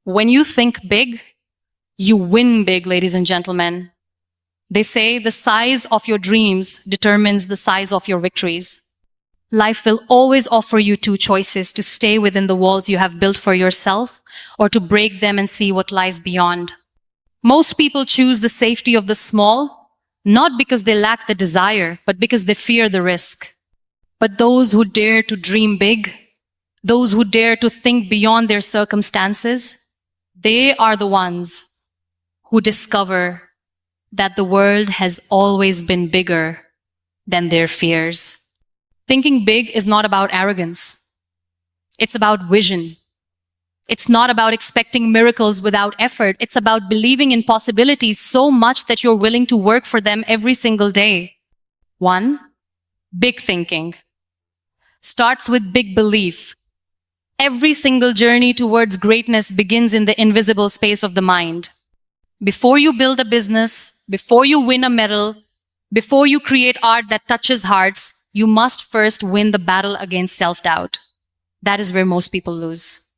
When you think big, you win big, ladies and gentlemen. They say the size of your dreams determines the size of your victories. Life will always offer you two choices: to stay within the walls you have built for yourself, or to break them and see what lies beyond. Most people choose the safety of the small, not because they lack the desire, but because they fear the risk. But those who dare to dream big, those who dare to think beyond their circumstances, they are the ones who discover that the world has always been bigger than their fears. Thinking big is not about arrogance. It's about vision. It's not about expecting miracles without effort. It's about believing in possibilities so much that you're willing to work for them every single day. 1. Big thinking starts with big belief. Every single journey towards greatness begins in the invisible space of the mind. Before you build a business, before you win a medal, before you create art that touches hearts, you must first win the battle against self-doubt. That is where most people lose.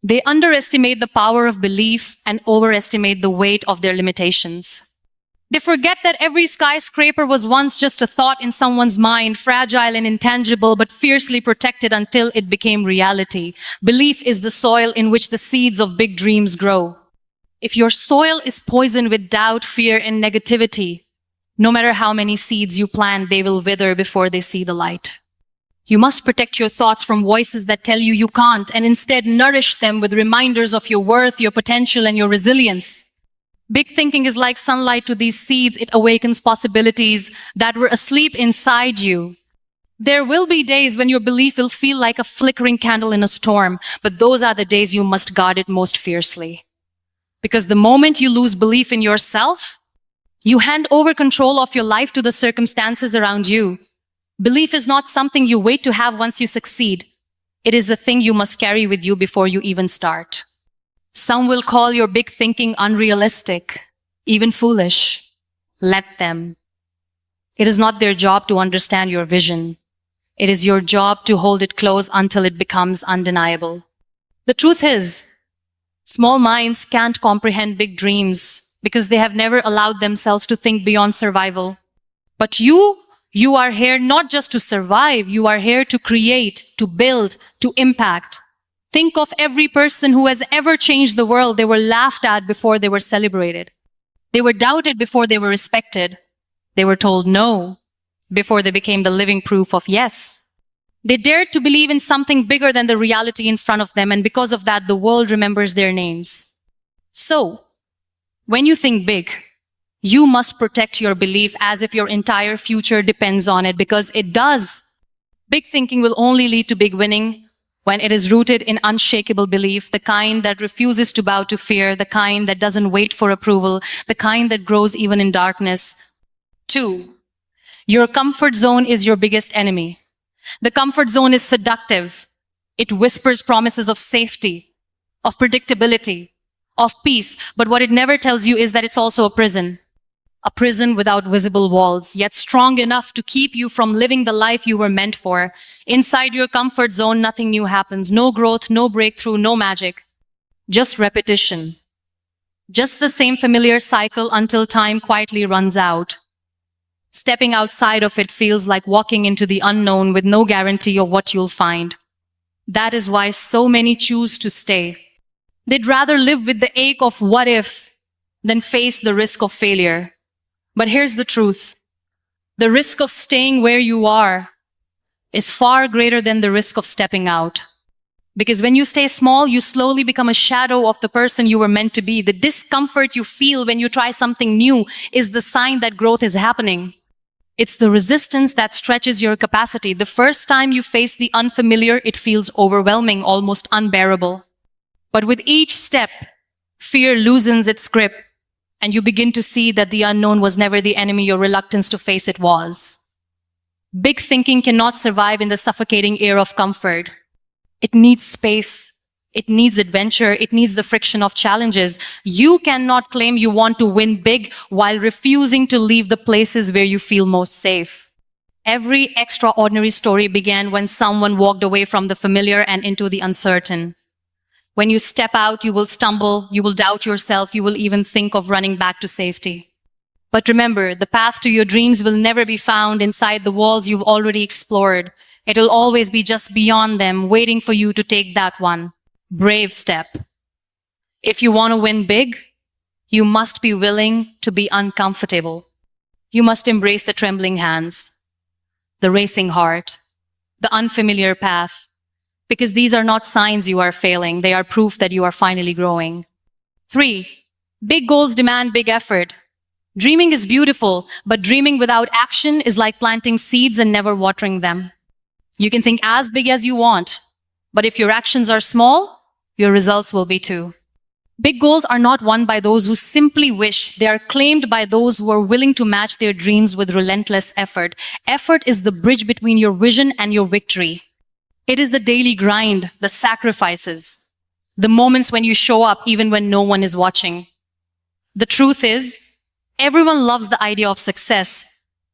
They underestimate the power of belief and overestimate the weight of their limitations. They forget that every skyscraper was once just a thought in someone's mind, fragile and intangible, but fiercely protected until it became reality. Belief is the soil in which the seeds of big dreams grow. If your soil is poisoned with doubt, fear, and negativity, no matter how many seeds you plant, they will wither before they see the light. You must protect your thoughts from voices that tell you you can't, and instead nourish them with reminders of your worth, your potential, and your resilience. Big thinking is like sunlight to these seeds. It awakens possibilities that were asleep inside you. There will be days when your belief will feel like a flickering candle in a storm, but those are the days you must guard it most fiercely. Because the moment you lose belief in yourself, you hand over control of your life to the circumstances around you. Belief is not something you wait to have once you succeed. It is the thing you must carry with you before you even start. Some will call your big thinking unrealistic, even foolish. Let them. It is not their job to understand your vision. It is your job to hold it close until it becomes undeniable. The truth is, small minds can't comprehend big dreams because they have never allowed themselves to think beyond survival. But you are here not just to survive, you are here to create, to build, to impact. Think of every person who has ever changed the world. They were laughed at before they were celebrated. They were doubted before they were respected. They were told no before they became the living proof of yes. They dared to believe in something bigger than the reality in front of them, and because of that, the world remembers their names. So, when you think big, you must protect your belief as if your entire future depends on it, because it does. Big thinking will only lead to big winning when it is rooted in unshakable belief, the kind that refuses to bow to fear, the kind that doesn't wait for approval, the kind that grows even in darkness. 2. Your comfort zone is your biggest enemy. The comfort zone is seductive. It whispers promises of safety, of predictability, of peace, but what it never tells you is that it's also a prison. A prison without visible walls, yet strong enough to keep you from living the life you were meant for. Inside your comfort zone, nothing new happens. No growth, no breakthrough, no magic. Just repetition. Just the same familiar cycle until time quietly runs out. Stepping outside of it feels like walking into the unknown with no guarantee of what you'll find. That is why so many choose to stay. They'd rather live with the ache of what if than face the risk of failure. But here's the truth. The risk of staying where you are is far greater than the risk of stepping out. Because when you stay small, you slowly become a shadow of the person you were meant to be. The discomfort you feel when you try something new is the sign that growth is happening. It's the resistance that stretches your capacity. The first time you face the unfamiliar, it feels overwhelming, almost unbearable. But with each step, fear loosens its grip, and you begin to see that the unknown was never the enemy your reluctance to face it was. Big thinking cannot survive in the suffocating air of comfort. It needs space. It needs adventure. It needs the friction of challenges. You cannot claim you want to win big while refusing to leave the places where you feel most safe. Every extraordinary story began when someone walked away from the familiar and into the uncertain. When you step out, you will stumble, you will doubt yourself, you will even think of running back to safety. But remember, the path to your dreams will never be found inside the walls you've already explored. It will always be just beyond them, waiting for you to take that one brave step. If you want to win big, you must be willing to be uncomfortable. You must embrace the trembling hands, the racing heart, the unfamiliar path, because these are not signs you are failing. They are proof that you are finally growing. 3, big goals demand big effort. Dreaming is beautiful, but dreaming without action is like planting seeds and never watering them. You can think as big as you want, but if your actions are small, your results will be too. Big goals are not won by those who simply wish. They are claimed by those who are willing to match their dreams with relentless effort. Effort is the bridge between your vision and your victory. It is the daily grind, the sacrifices, the moments when you show up even when no one is watching. The truth is, everyone loves the idea of success,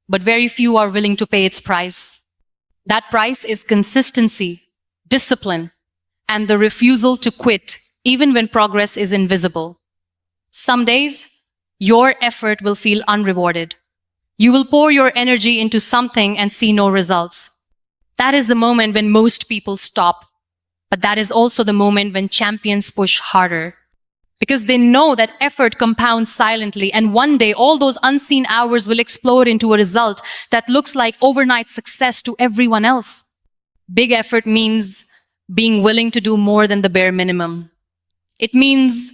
but very few are willing to pay its price. That price is consistency, discipline, and the refusal to quit even when progress is invisible. Some days, your effort will feel unrewarded. You will pour your energy into something and see no results. That is the moment when most people stop. But that is also the moment when champions push harder. Because they know that effort compounds silently, and one day all those unseen hours will explode into a result that looks like overnight success to everyone else. Big effort means being willing to do more than the bare minimum. It means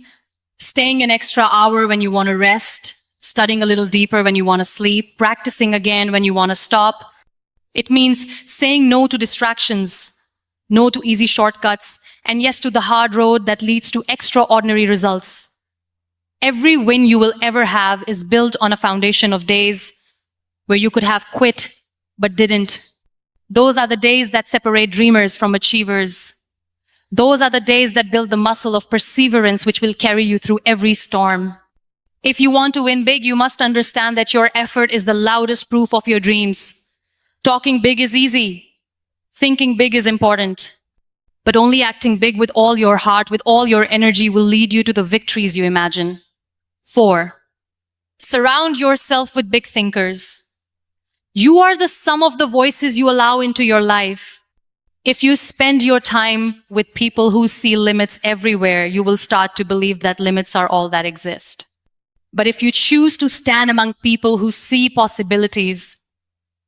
staying an extra hour when you want to rest, studying a little deeper when you want to sleep, practicing again when you want to stop. It means saying no to distractions, no to easy shortcuts, and yes to the hard road that leads to extraordinary results. Every win you will ever have is built on a foundation of days where you could have quit but didn't. Those are the days that separate dreamers from achievers. Those are the days that build the muscle of perseverance which will carry you through every storm. If you want to win big, you must understand that your effort is the loudest proof of your dreams. Talking big is easy. Thinking big is important. But only acting big with all your heart, with all your energy, will lead you to the victories you imagine. 4, surround yourself with big thinkers. You are the sum of the voices you allow into your life. If you spend your time with people who see limits everywhere, you will start to believe that limits are all that exist. But if you choose to stand among people who see possibilities,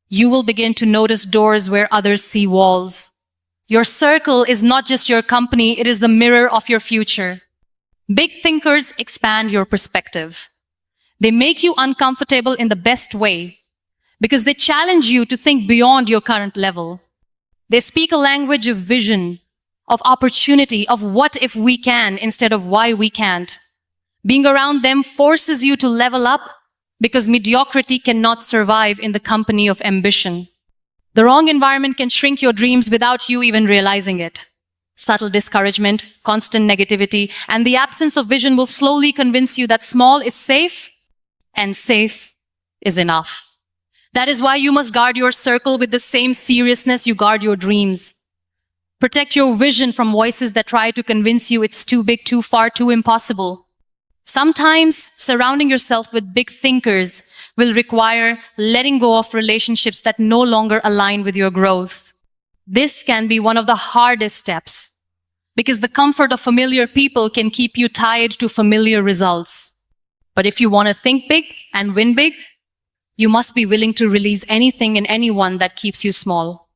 you will begin to notice doors where others see walls. Your circle is not just your company, it is the mirror of your future. Big thinkers expand your perspective. They make you uncomfortable in the best way because they challenge you to think beyond your current level. They speak a language of vision, of opportunity, of what if we can instead of why we can't. Being around them forces you to level up because mediocrity cannot survive in the company of ambition. The wrong environment can shrink your dreams without you even realizing it. Subtle discouragement, constant negativity, and the absence of vision will slowly convince you that small is safe and safe is enough. That is why you must guard your circle with the same seriousness you guard your dreams. Protect your vision from voices that try to convince you it's too big, too far, too impossible. Sometimes surrounding yourself with big thinkers will require letting go of relationships that no longer align with your growth. This can be one of the hardest steps because the comfort of familiar people can keep you tied to familiar results. But if you want to think big and win big, you must be willing to release anything and anyone that keeps you small.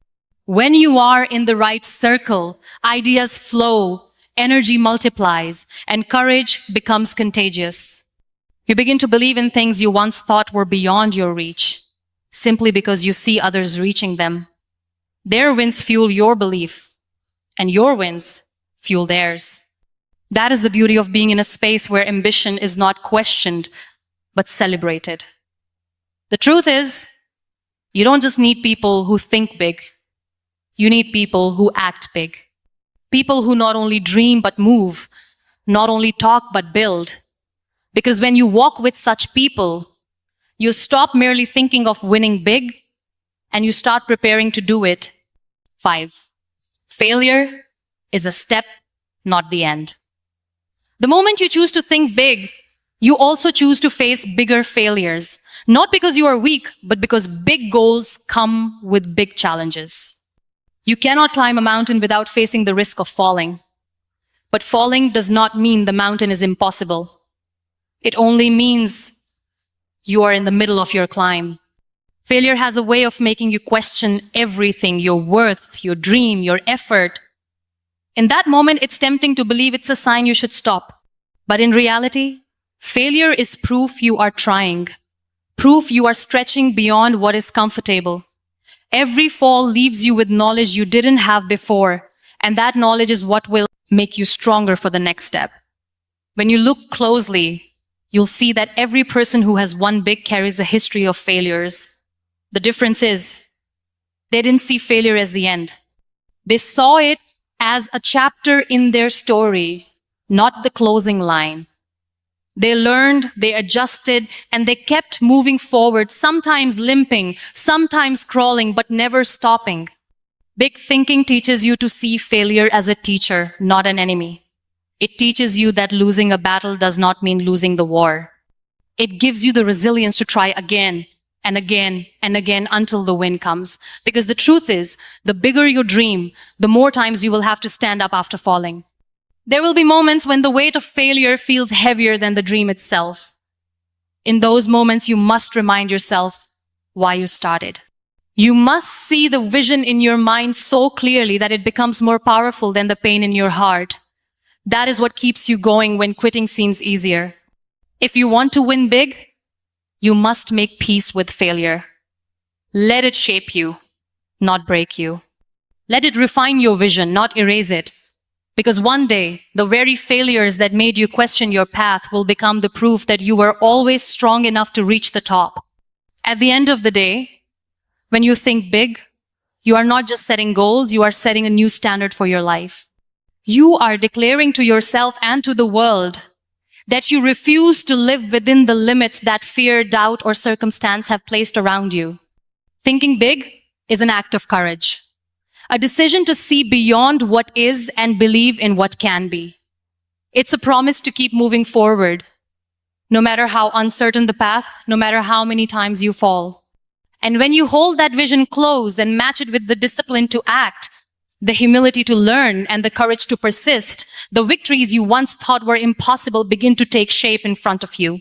When you are in the right circle, ideas flow, energy multiplies, and courage becomes contagious. You begin to believe in things you once thought were beyond your reach, simply because you see others reaching them. Their wins fuel your belief, and your wins fuel theirs. That is the beauty of being in a space where ambition is not questioned, but celebrated. The truth is, you don't just need people who think big. You need people who act big. People who not only dream but move, not only talk but build. Because when you walk with such people, you stop merely thinking of winning big and you start preparing to do it. 5, failure is a step not the end. The moment you choose to think big, you also choose to face bigger failures, not because you are weak, but because big goals come with big challenges. You cannot climb a mountain without facing the risk of falling. But falling does not mean the mountain is impossible. It only means you are in the middle of your climb. Failure has a way of making you question everything, your worth, your dream, your effort. In that moment, it's tempting to believe it's a sign you should stop. But in reality, failure is proof you are trying, proof you are stretching beyond what is comfortable. Every fall leaves you with knowledge you didn't have before, and that knowledge is what will make you stronger for the next step. When you look closely, you'll see that every person who has won big carries a history of failures. The difference is, they didn't see failure as the end. They saw it as a chapter in their story, not the closing line. They learned, they adjusted, and they kept moving forward, sometimes limping, sometimes crawling, but never stopping. Big thinking teaches you to see failure as a teacher, not an enemy. It teaches you that losing a battle does not mean losing the war. It gives you the resilience to try again and again and again until the win comes. Because the truth is, the bigger your dream, the more times you will have to stand up after falling. There will be moments when the weight of failure feels heavier than the dream itself. In those moments, you must remind yourself why you started. You must see the vision in your mind so clearly that it becomes more powerful than the pain in your heart. That is what keeps you going when quitting seems easier. If you want to win big, you must make peace with failure. Let it shape you, not break you. Let it refine your vision, not erase it. Because one day, the very failures that made you question your path will become the proof that you were always strong enough to reach the top. At the end of the day, when you think big, you are not just setting goals, you are setting a new standard for your life. You are declaring to yourself and to the world that you refuse to live within the limits that fear, doubt, or circumstance have placed around you. Thinking big is an act of courage. A decision to see beyond what is and believe in what can be. It's a promise to keep moving forward, no matter how uncertain the path, no matter how many times you fall. And when you hold that vision close and match it with the discipline to act, the humility to learn, and the courage to persist, the victories you once thought were impossible begin to take shape in front of you.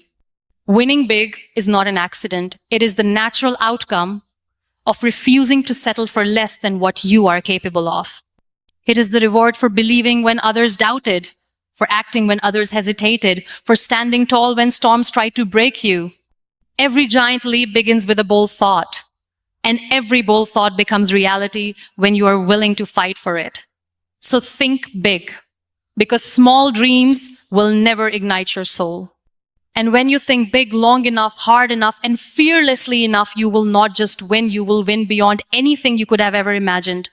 Winning big is not an accident. It is the natural outcome of refusing to settle for less than what you are capable of. It is the reward for believing when others doubted, for acting when others hesitated, for standing tall when storms tried to break you. Every giant leap begins with a bold thought, and every bold thought becomes reality when you are willing to fight for it. So think big, because small dreams will never ignite your soul. And when you think big, long enough, hard enough, and fearlessly enough, you will not just win, you will win beyond anything you could have ever imagined.